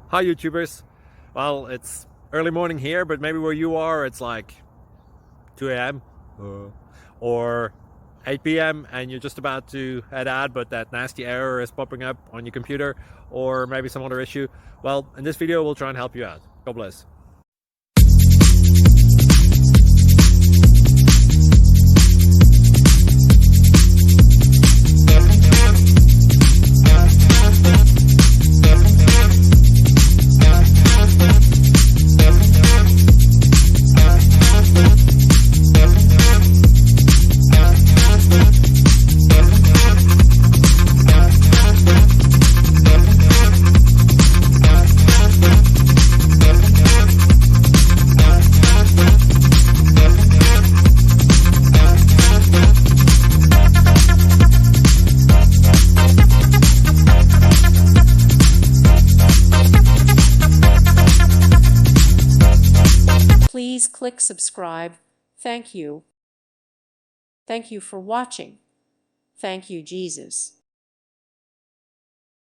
Hi YouTubers. Well, it's early morning here, but maybe where you are it's like 2 a.m. or 8 p.m. and you're just about to head out, but that nasty error is popping up on your computer, or maybe some other issue. Well, in this video we'll try and help you out. God bless. Please click subscribe. Thank you. Thank you for watching. Thank you, Jesus.